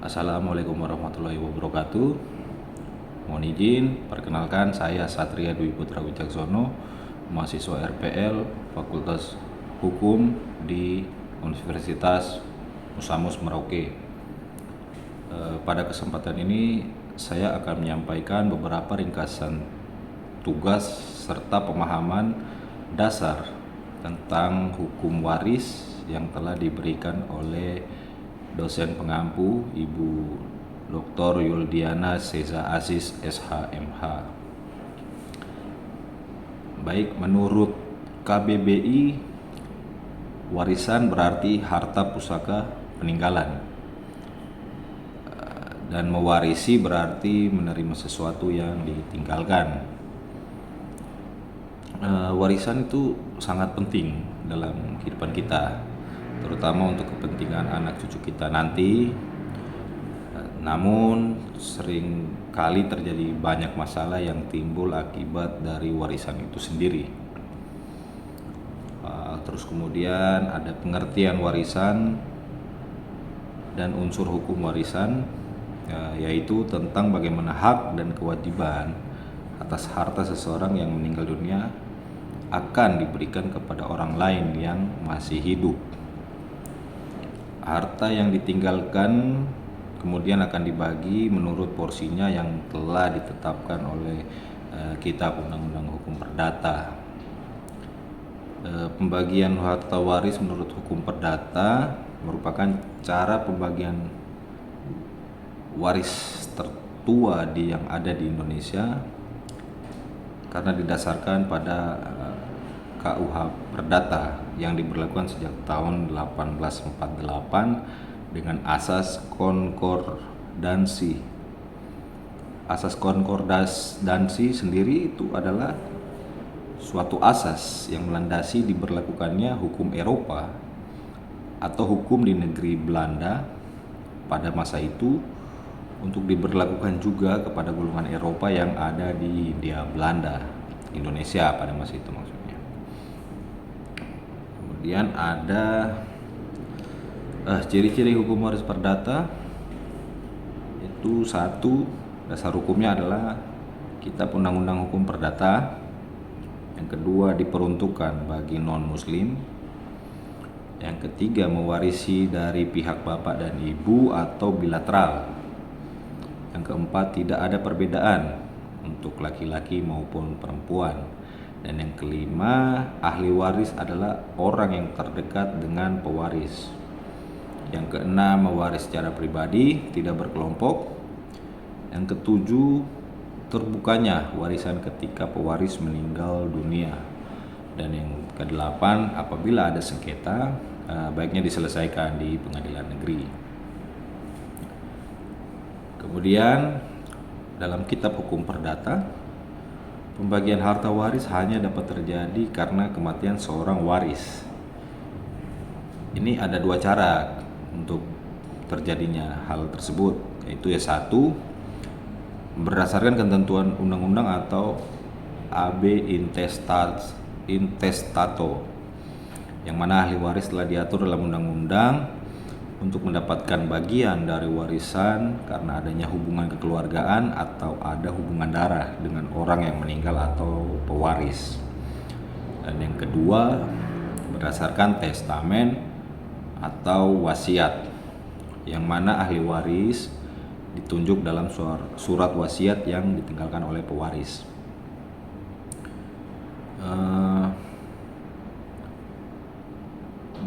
Assalamualaikum warahmatullahi wabarakatuh. Mohon izin, perkenalkan saya Satria Dwi Putra Wicaksono, mahasiswa RPL Fakultas Hukum di Universitas Musamus Merauke. Pada kesempatan ini saya akan menyampaikan beberapa ringkasan tugas serta pemahaman dasar tentang hukum waris yang telah diberikan oleh dosen pengampu Ibu Dr. Yuldiana Seza Aziz SHMH. Baik, menurut KBBI, warisan berarti harta pusaka peninggalan. Dan mewarisi berarti menerima sesuatu yang ditinggalkan. Warisan itu sangat penting dalam kehidupan kita, terutama untuk kepentingan anak cucu kita nanti. Namun sering kali terjadi banyak masalah yang timbul akibat dari warisan itu sendiri. Terus kemudian ada pengertian warisan dan unsur hukum warisan, yaitu tentang bagaimana hak dan kewajiban atas harta seseorang yang meninggal dunia akan diberikan kepada orang lain yang masih hidup. Harta yang ditinggalkan kemudian akan dibagi menurut porsinya yang telah ditetapkan oleh Kitab Undang-Undang Hukum Perdata. Pembagian harta waris menurut hukum perdata merupakan cara pembagian waris tertua yang ada di Indonesia karena didasarkan pada KUH Perdata yang diberlakukan sejak tahun 1848 dengan asas konkordansi. Asas konkordansi sendiri itu adalah suatu asas yang melandasi diberlakukannya hukum Eropa atau hukum di negeri Belanda pada masa itu untuk diberlakukan juga kepada golongan Eropa yang ada di Hindia Belanda, Indonesia pada masa itu maksudnya. Kemudian ada ciri-ciri hukum waris perdata. Itu satu, dasar hukumnya adalah Kitab Undang-Undang Hukum Perdata. Yang kedua, diperuntukkan bagi non-muslim. Yang ketiga, mewarisi dari pihak bapak dan ibu atau bilateral. Yang keempat, tidak ada perbedaan untuk laki-laki maupun perempuan. Dan yang kelima, ahli waris adalah orang yang terdekat dengan pewaris. Yang keenam, mewaris secara pribadi, tidak berkelompok. Yang ketujuh, terbukanya warisan ketika pewaris meninggal dunia. Dan yang kedelapan, apabila ada sengketa, baiknya diselesaikan di pengadilan negeri. Kemudian dalam Kitab Hukum Perdata, pembagian harta waris hanya dapat terjadi karena kematian seorang waris. Ini ada dua cara untuk terjadinya hal tersebut, yaitu satu, berdasarkan ketentuan undang-undang atau AB intestato, yang mana ahli waris telah diatur dalam undang-undang untuk mendapatkan bagian dari warisan karena adanya hubungan kekeluargaan atau ada hubungan darah dengan orang yang meninggal atau pewaris. Dan yang kedua, berdasarkan testamen atau wasiat, yang mana ahli waris ditunjuk dalam surat wasiat yang ditinggalkan oleh pewaris.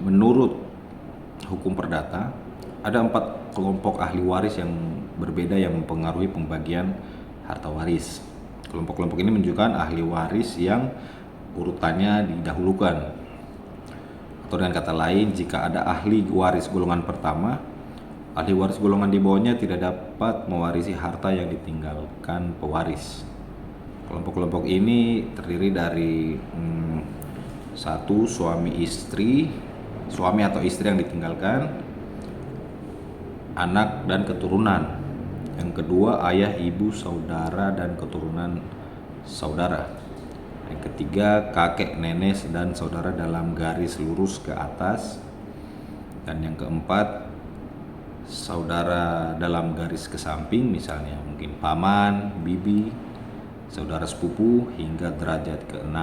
Menurut hukum perdata, ada 4 kelompok ahli waris yang berbeda yang mempengaruhi pembagian harta waris. Kelompok-kelompok ini menunjukkan ahli waris yang urutannya didahulukan. Atau dengan kata lain, jika ada ahli waris golongan pertama, ahli waris golongan di bawahnya tidak dapat mewarisi harta yang ditinggalkan pewaris. Kelompok-kelompok ini terdiri dari satu, suami atau istri yang ditinggalkan, anak dan keturunan. Yang kedua, ayah, ibu, saudara dan keturunan saudara. Yang ketiga, kakek, nenek dan saudara dalam garis lurus ke atas. Dan yang keempat, saudara dalam garis ke samping, misalnya mungkin paman, bibi, saudara sepupu, hingga derajat ke-6.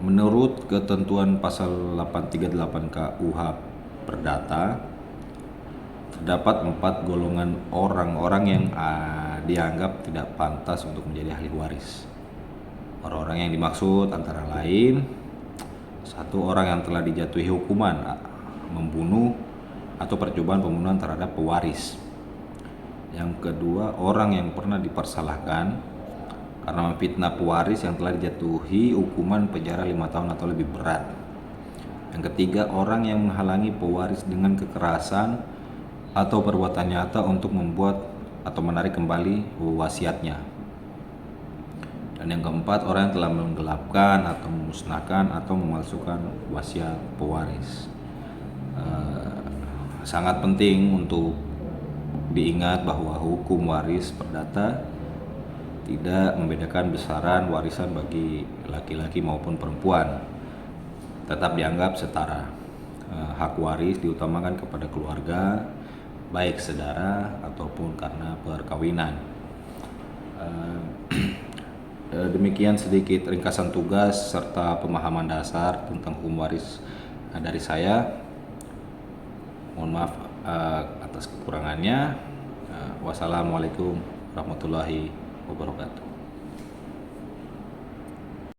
Menurut ketentuan pasal 838 KUH Perdata, terdapat 4 golongan orang-orang yang dianggap tidak pantas untuk menjadi ahli waris. Orang-orang yang dimaksud antara lain: 1. Orang yang telah dijatuhi hukuman membunuh atau percobaan pembunuhan terhadap pewaris. Yang kedua, orang yang pernah dipersalahkan karena memfitnah pewaris yang telah dijatuhi hukuman penjara 5 tahun atau lebih berat. Yang ketiga, orang yang menghalangi pewaris dengan kekerasan atau perbuatan nyata untuk membuat atau menarik kembali wasiatnya. Dan yang keempat, orang yang telah menggelapkan atau memusnahkan atau memalsukan wasiat pewaris. Sangat penting untuk diingat bahwa hukum waris perdata tidak membedakan besaran warisan bagi laki-laki maupun perempuan, tetap dianggap setara. Hak waris diutamakan kepada keluarga, baik sedara ataupun karena perkawinan. Demikian sedikit ringkasan tugas serta pemahaman dasar tentang hukum waris dari saya. Mohon maaf atas kekurangannya. Wassalamualaikum warahmatullahi wabarakatuh.